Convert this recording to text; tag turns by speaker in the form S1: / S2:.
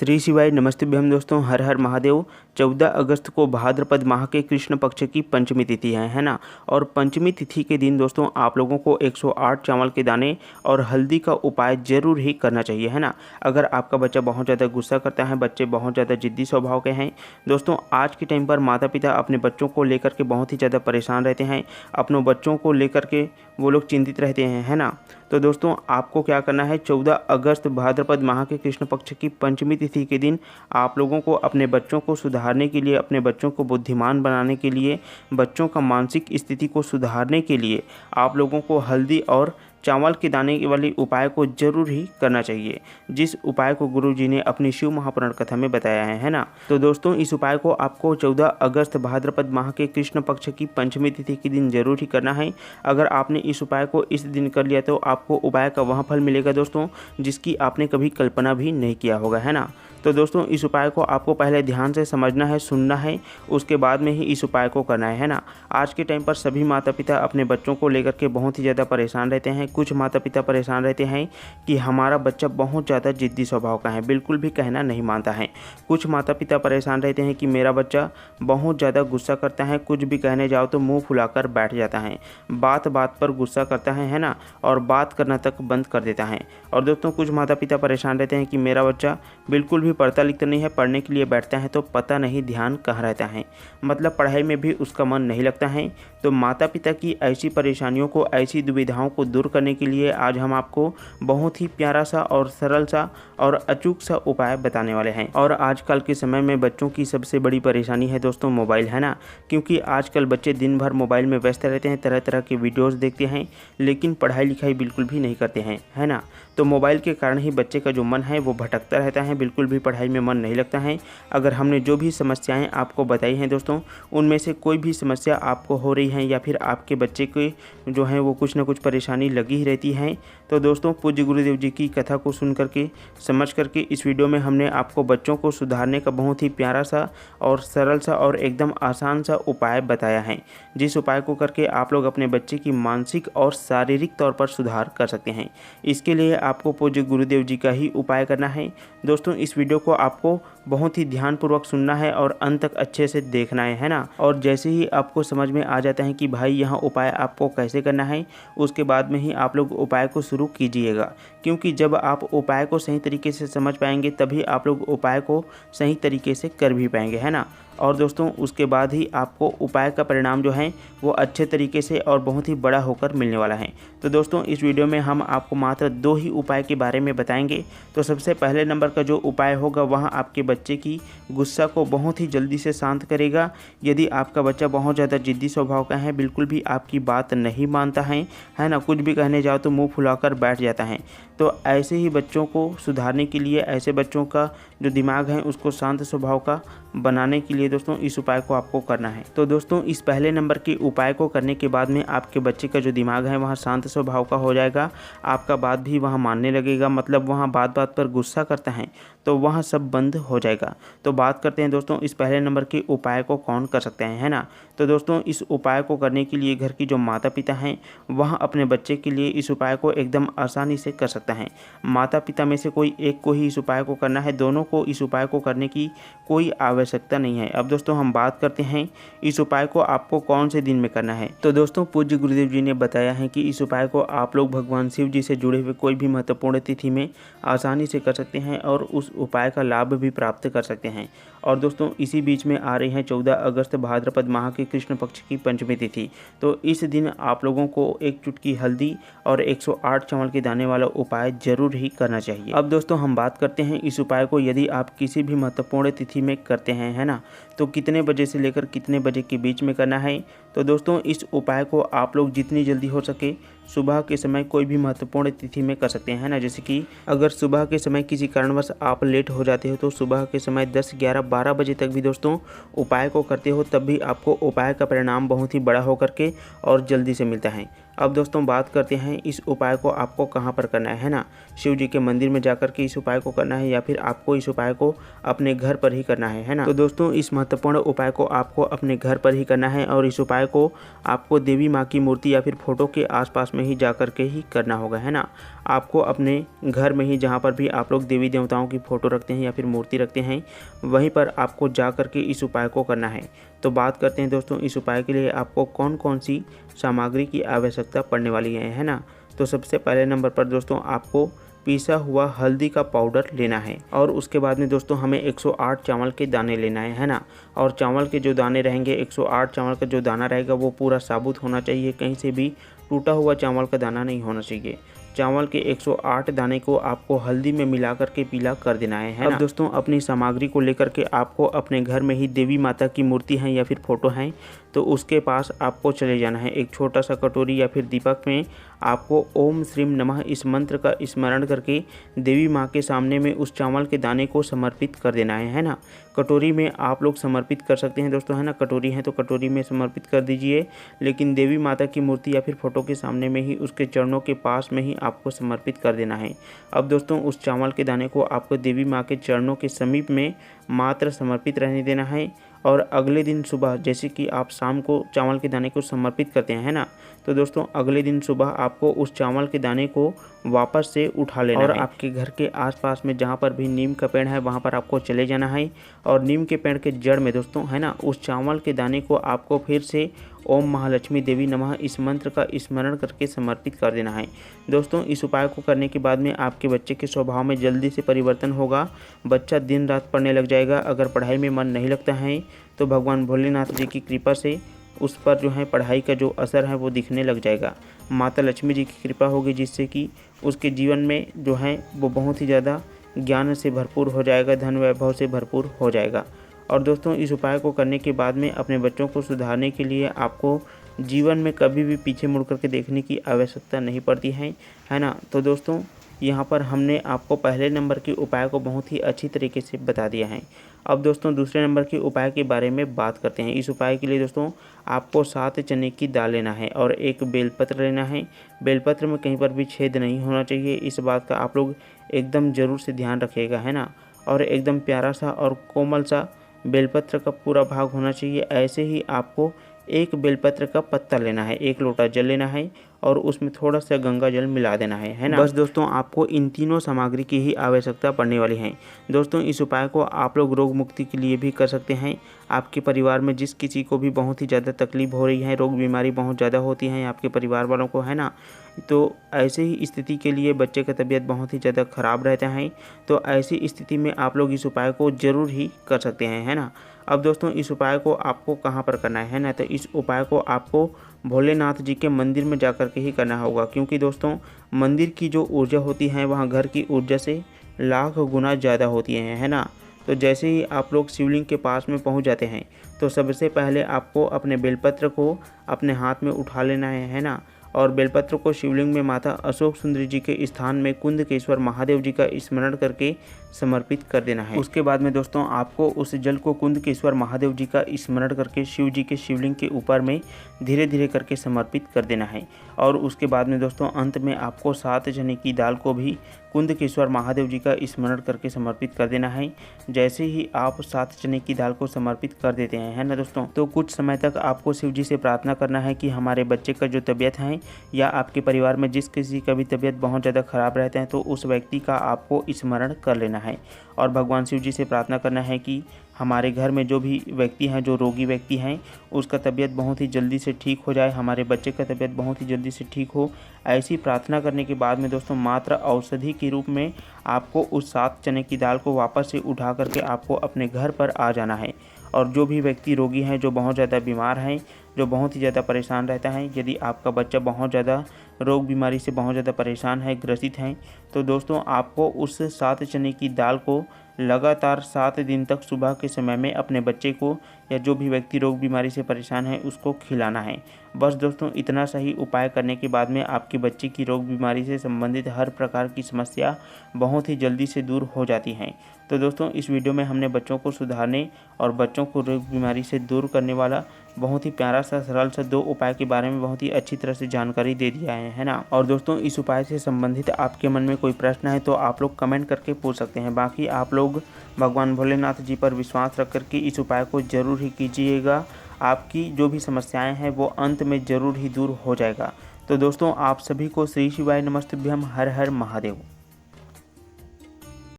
S1: श्री शिवाय नमस्तेभ्यम दोस्तों, हर हर महादेव। 14 अगस्त को भाद्रपद माह के कृष्ण पक्ष की पंचमी तिथि है ना। और पंचमी तिथि के दिन दोस्तों आप लोगों को 108 चावल के दाने और हल्दी का उपाय जरूर ही करना चाहिए, है ना। अगर आपका बच्चा बहुत ज़्यादा गुस्सा करता है, बच्चे बहुत ज़्यादा जिद्दी स्वभाव के हैं दोस्तों, आज के टाइम पर माता पिता अपने बच्चों को लेकर के बहुत ही ज़्यादा परेशान रहते हैं, अपनों बच्चों को लेकर के वो लोग चिंतित रहते हैं, है ना। तो दोस्तों आपको क्या करना है, 14 अगस्त भाद्रपद माह के कृष्ण पक्ष की पंचमी तिथि के दिन आप लोगों को अपने बच्चों को सुधारने के लिए, अपने बच्चों को बुद्धिमान बनाने के लिए, बच्चों का मानसिक स्थिति को सुधारने के लिए आप लोगों को हल्दी और चावल के दाने वाले उपाय को जरूर ही करना चाहिए, जिस उपाय को गुरु जी ने अपनी शिव महापुराण कथा में बताया है ना। तो दोस्तों इस उपाय को आपको 14 अगस्त भाद्रपद माह के कृष्ण पक्ष की पंचमी तिथि के दिन जरूर ही करना है। अगर आपने इस उपाय को इस दिन कर लिया तो आपको उपाय का वह फल मिलेगा दोस्तों जिसकी आपने कभी कल्पना भी नहीं किया होगा, है ना। तो दोस्तों इस उपाय को आपको पहले ध्यान से समझना है, सुनना है, उसके बाद में ही इस उपाय को करना है ना। आज के टाइम पर सभी माता पिता अपने बच्चों को लेकर के बहुत ही ज़्यादा परेशान रहते हैं। कुछ माता पिता परेशान रहते हैं कि हमारा बच्चा बहुत ज़्यादा जिद्दी स्वभाव का है, बिल्कुल भी कहना नहीं मानता है। कुछ माता पिता परेशान रहते हैं कि मेरा बच्चा बहुत ज़्यादा गुस्सा करता है, कुछ भी कहने जाओ तो मुँह फुलाकर बैठ जाता है, बात बात पर गुस्सा करता है ना, और बात करना तक बंद कर देता है। और दोस्तों कुछ माता पिता परेशान रहते हैं कि मेरा बच्चा बिल्कुल भी पढ़ता लिखता नहीं है, पढ़ने के लिए बैठता है तो पता नहीं ध्यान कहाँ रहता है, मतलब पढ़ाई में भी उसका मन नहीं लगता है। तो माता पिता की ऐसी परेशानियों को, ऐसी दुविधाओं को दूर करने के लिए आज हम आपको बहुत ही प्यारा सा और सरल सा और अचूक सा उपाय बताने वाले हैं। और आजकल के समय में बच्चों की सबसे बड़ी परेशानी है दोस्तों मोबाइल, है ना। क्योंकि आजकल बच्चे दिन भर मोबाइल में व्यस्त रहते हैं, तरह तरह के वीडियोज़ देखते हैं, लेकिन पढ़ाई लिखाई बिल्कुल भी नहीं करते हैं, है ना। तो मोबाइल के कारण ही बच्चे का जो मन है वो भटकता रहता है, बिल्कुल भी पढ़ाई में मन नहीं लगता है। अगर हमने जो भी समस्याएं आपको बताई हैं दोस्तों, उनमें से कोई भी समस्या आपको हो रही है या फिर आपके बच्चे के जो है वो कुछ ना कुछ परेशानी लगी ही रहती है, तो दोस्तों पूज्य गुरुदेव जी की कथा को सुन करके, समझ करके इस वीडियो में हमने आपको बच्चों को सुधारने का बहुत ही प्यारा सा और सरल सा और एकदम आसान सा उपाय बताया है, जिस उपाय को करके आप लोग अपने बच्चे की मानसिक और शारीरिक तौर पर सुधार कर सकते हैं। इसके लिए आपको पूज्य गुरुदेव जी का ही उपाय करना है दोस्तों। इस वीडियो को आपको बहुत ही ध्यानपूर्वक सुनना है और अंत तक अच्छे से देखना है ना। और जैसे ही आपको समझ में आ जाता है कि भाई यहाँ उपाय आपको कैसे करना है, उसके बाद में ही आप लोग उपाय को शुरू कीजिएगा, क्योंकि जब आप उपाय को सही तरीके से समझ पाएंगे तभी आप लोग उपाय को सही तरीके से कर भी पाएंगे, है ना। और दोस्तों उसके बाद ही आपको उपाय का परिणाम जो है वो अच्छे तरीके से और बहुत ही बड़ा होकर मिलने वाला है। तो दोस्तों इस वीडियो में हम आपको मात्र 2 ही उपाय के बारे में बताएंगे। तो सबसे पहले नंबर का जो उपाय होगा वह आपके बच्चे की गुस्सा को बहुत ही जल्दी से शांत करेगा। यदि आपका बच्चा बहुत ज़्यादा जिद्दी स्वभाव का है, बिल्कुल भी आपकी बात नहीं मानता है ना, कुछ भी कहने जाओ तो मुँह फुलाकर बैठ जाता है, तो ऐसे ही बच्चों को सुधारने के लिए, ऐसे बच्चों का जो दिमाग है उसको शांत स्वभाव का बनाने के लिए दोस्तों इस उपाय को आपको करना है। तो दोस्तों इस पहले नंबर के उपाय को करने के बाद में आपके बच्चे का जो दिमाग है वहाँ शांत स्वभाव का हो जाएगा, आपका बात भी वहाँ मानने लगेगा, मतलब वहाँ बात बात पर गुस्सा करता है तो वहाँ सब बंद हो जाएगा। तो बात करते हैं दोस्तों इस पहले नंबर के उपाय को कौन कर सकते हैं, है ना। तो दोस्तों इस उपाय को करने के लिए घर की जो माता पिता हैं वह अपने बच्चे के लिए इस उपाय को एकदम आसानी से कर सकता है। माता पिता में से कोई एक को ही इस उपाय को करना है, दोनों को इस उपाय को करने की कोई आवश्यकता नहीं है। अब दोस्तों हम बात करते हैं इस उपाय को आपको कौन से दिन में करना है। तो दोस्तों पूज्य गुरुदेव जी ने बताया है कि इस उपाय को आप लोग भगवान शिव जी से जुड़े हुए कोई भी महत्वपूर्ण तिथि में आसानी से कर सकते हैं और उस उपाय का लाभ भी प्राप्त कर सकते हैं। और दोस्तों इसी बीच में आ रही है 14 अगस्त भाद्रपद माह के कृष्ण पक्ष की पंचमी तिथि। तो इस दिन आप लोगों को एक चुटकी हल्दी और 108 चावल के दाने वाला उपाय जरूर ही करना चाहिए। अब दोस्तों हम बात करते हैं इस उपाय को यदि आप किसी भी महत्वपूर्ण तिथि में करते हैं, है ना, तो कितने बजे से लेकर कितने बजे के बीच में करना है। तो दोस्तों इस उपाय को आप लोग जितनी जल्दी हो सके सुबह के समय कोई भी महत्वपूर्ण तिथि में कर सकते हैं ना। जैसे कि अगर सुबह के समय किसी कारणवश आप लेट हो जाते हो तो सुबह के समय 10, 11, 12 बजे तक भी दोस्तों उपाय को करते हो, तब भी आपको उपाय का परिणाम बहुत ही बड़ा होकर के और जल्दी से मिलता है। अब दोस्तों बात करते हैं इस उपाय को आपको कहाँ पर करना है ना। शिव जी के मंदिर में जाकर के इस उपाय को करना है या फिर आपको इस उपाय को अपने घर पर ही करना है ना। तो दोस्तों इस महत्वपूर्ण उपाय को आपको अपने घर पर ही करना है और इस उपाय उपाय को आपको देवी माँ की मूर्ति या फिर फ़ोटो के आसपास में ही जा कर के ही करना होगा, है ना। आपको अपने घर में ही जहाँ पर भी आप लोग देवी देवताओं की फ़ोटो रखते हैं या फिर मूर्ति रखते हैं, वहीं पर आपको जा कर के इस उपाय को करना है। तो बात करते हैं दोस्तों इस उपाय के लिए आपको कौन कौन सी सामग्री की आवश्यकता पड़ने वाली है ना। तो सबसे पहले नंबर पर दोस्तों आपको पिसा हुआ हल्दी का पाउडर लेना है और उसके बाद में दोस्तों हमें 108 चावल के दाने लेना है ना। और चावल के जो दाने रहेंगे, 108 चावल का जो दाना रहेगा वो पूरा साबुत होना चाहिए, कहीं से भी टूटा हुआ चावल का दाना नहीं होना चाहिए। चावल के 108 दाने को आपको हल्दी में मिला करके पीला कर देना है ना। अब दोस्तों अपनी सामग्री को लेकर के आपको अपने घर में ही देवी माता की मूर्ति है या फिर फ़ोटो है तो उसके पास आपको चले जाना है। एक छोटा सा कटोरी या फिर दीपक में आपको ओम श्रीम नमः इस मंत्र का स्मरण करके देवी माँ के सामने में उस चावल के दाने को समर्पित कर देना है ना। कटोरी में आप लोग समर्पित कर सकते हैं दोस्तों, है ना। कटोरी है तो कटोरी में समर्पित कर दीजिए, लेकिन देवी माता की मूर्ति या फिर फ़ोटो के सामने में ही उसके चरणों के पास में ही आपको समर्पित कर देना है। अब दोस्तों उस चावल के दाने को आपको देवी माँ के चरणों के समीप में मात्र समर्पित रहने देना है। और अगले दिन सुबह, जैसे कि आप शाम को चावल के दाने को समर्पित करते हैं, है ना, तो दोस्तों अगले दिन सुबह आपको उस चावल के दाने को वापस से उठा लेना और आपके घर के आसपास में जहाँ पर भी नीम का पेड़ है वहाँ पर आपको चले जाना है और नीम के पेड़ के जड़ में दोस्तों, है ना, उस चावल के दाने को आपको फिर से ओम महालक्ष्मी देवी नमः इस मंत्र का स्मरण करके समर्पित कर देना है। दोस्तों इस उपाय को करने के बाद में आपके बच्चे के स्वभाव में जल्दी से परिवर्तन होगा। बच्चा दिन रात पढ़ने लग जाएगा। अगर पढ़ाई में मन नहीं लगता है तो भगवान भोलेनाथ जी की कृपा से उस पर जो है पढ़ाई का जो असर है वो दिखने लग जाएगा। माता लक्ष्मी जी की कृपा होगी जिससे कि उसके जीवन में जो है वो बहुत ही ज़्यादा ज्ञान से भरपूर हो जाएगा, धन वैभव से भरपूर हो जाएगा। और दोस्तों इस उपाय को करने के बाद में अपने बच्चों को सुधारने के लिए आपको जीवन में कभी भी पीछे मुड़ करके देखने की आवश्यकता नहीं पड़ती है ना। तो दोस्तों यहाँ पर हमने आपको पहले नंबर के उपाय को बहुत ही अच्छी तरीके से बता दिया है। अब दोस्तों दूसरे नंबर के उपाय के बारे में बात करते हैं। इस उपाय के लिए दोस्तों आपको 7 चने की दाल लेना है और एक बेलपत्र लेना है। बेलपत्र में कहीं पर भी छेद नहीं होना चाहिए, इस बात का आप लोग एकदम ज़रूर से ध्यान रखिएगा, है ना। और एकदम प्यारा सा और कोमल सा बेलपत्र का पूरा भाग होना चाहिए। ऐसे ही आपको एक बेलपत्र का पत्ता लेना है, 1 लोटा जल लेना है और उसमें थोड़ा सा गंगा जल मिला देना है ना। बस दोस्तों आपको इन तीनों सामग्री की ही आवश्यकता पड़ने वाली है। दोस्तों इस उपाय को आप लोग रोग मुक्ति के लिए भी कर सकते हैं। आपके परिवार में जिस किसी को भी बहुत ही ज़्यादा तकलीफ हो रही है, रोग बीमारी बहुत ज़्यादा होती है आपके परिवार वालों को, है ना, तो ऐसे ही स्थिति के लिए बच्चे का तबीयत बहुत ही ज़्यादा ख़राब रहता है, तो ऐसी स्थिति में आप लोग इस उपाय को ज़रूर ही कर सकते हैं, है ना। अब दोस्तों इस उपाय को आपको कहाँ पर करना है ना, तो इस उपाय को आपको भोलेनाथ जी के मंदिर में जाकर के ही करना होगा, क्योंकि दोस्तों मंदिर की जो ऊर्जा होती है वहाँ घर की ऊर्जा से लाख गुना ज़्यादा होती है ना। तो जैसे ही आप लोग शिवलिंग के पास में पहुँच जाते हैं तो सबसे पहले आपको अपने बेलपत्र को अपने हाथ में उठा लेना है ना। और बेलपत्र को शिवलिंग में माता अशोक सुंदरी जी के स्थान में कुंदकेश्वर महादेव जी का स्मरण करके समर्पित कर देना है। उसके बाद में दोस्तों आपको उस जल को कुंदकेश्वर महादेव जी का स्मरण करके शिव जी के शिवलिंग के ऊपर में धीरे धीरे करके समर्पित कर देना है। और उसके बाद में दोस्तों अंत में आपको 7 चने की दाल को भी कुंदकेश्वर महादेव जी का स्मरण करके समर्पित कर देना है। जैसे ही आप 7 चने की दाल को समर्पित कर देते हैं, है ना दोस्तों, तो कुछ समय तक आपको शिव जी से प्रार्थना करना है कि हमारे बच्चे का जो तबीयत है या आपके परिवार में जिस किसी का भी तबीयत बहुत ज़्यादा ख़राब रहता है तो उस व्यक्ति का आपको स्मरण कर लेना है और भगवान शिव जी से प्रार्थना करना है कि हमारे घर में जो भी व्यक्ति हैं, जो रोगी व्यक्ति हैं, उसका तबीयत बहुत ही जल्दी से ठीक हो जाए, हमारे बच्चे का तबीयत बहुत ही जल्दी से ठीक हो। ऐसी प्रार्थना करने के बाद में दोस्तों मात्र औषधि के रूप में आपको उस 7 चने की दाल को वापस से उठा करके आपको अपने घर पर आ जाना है। और जो भी व्यक्ति रोगी हैं, जो बहुत ज़्यादा बीमार हैं, जो बहुत ही ज़्यादा परेशान रहता है, यदि आपका बच्चा बहुत ज़्यादा रोग बीमारी से बहुत ज़्यादा परेशान है, ग्रसित हैं, तो दोस्तों आपको उस 7 चने की दाल को लगातार 7 दिन तक सुबह के समय में अपने बच्चे को या जो भी व्यक्ति रोग बीमारी से परेशान है उसको खिलाना है। बस दोस्तों इतना सही उपाय करने के बाद में आपके बच्चे की रोग बीमारी से संबंधित हर प्रकार की समस्या बहुत ही जल्दी से दूर हो जाती हैं। तो दोस्तों इस वीडियो में हमने बच्चों को सुधारने और बच्चों को रोग बीमारी से दूर करने वाला बहुत ही प्यारा सा सरल सा 2 उपाय के बारे में बहुत ही अच्छी तरह से जानकारी दे दिया है ना। और दोस्तों इस उपाय से संबंधित आपके मन में कोई प्रश्न है तो आप लोग कमेंट करके पूछ सकते हैं। बाकी आप लोग भगवान भोलेनाथ जी पर विश्वास रख कर के इस उपाय को ज़रूर ही कीजिएगा। आपकी जो भी समस्याएं हैं वो अंत में ज़रूर ही दूर हो जाएगा। तो दोस्तों आप सभी को श्री शिवाय नमस्तुभ्यम, हर हर महादेव।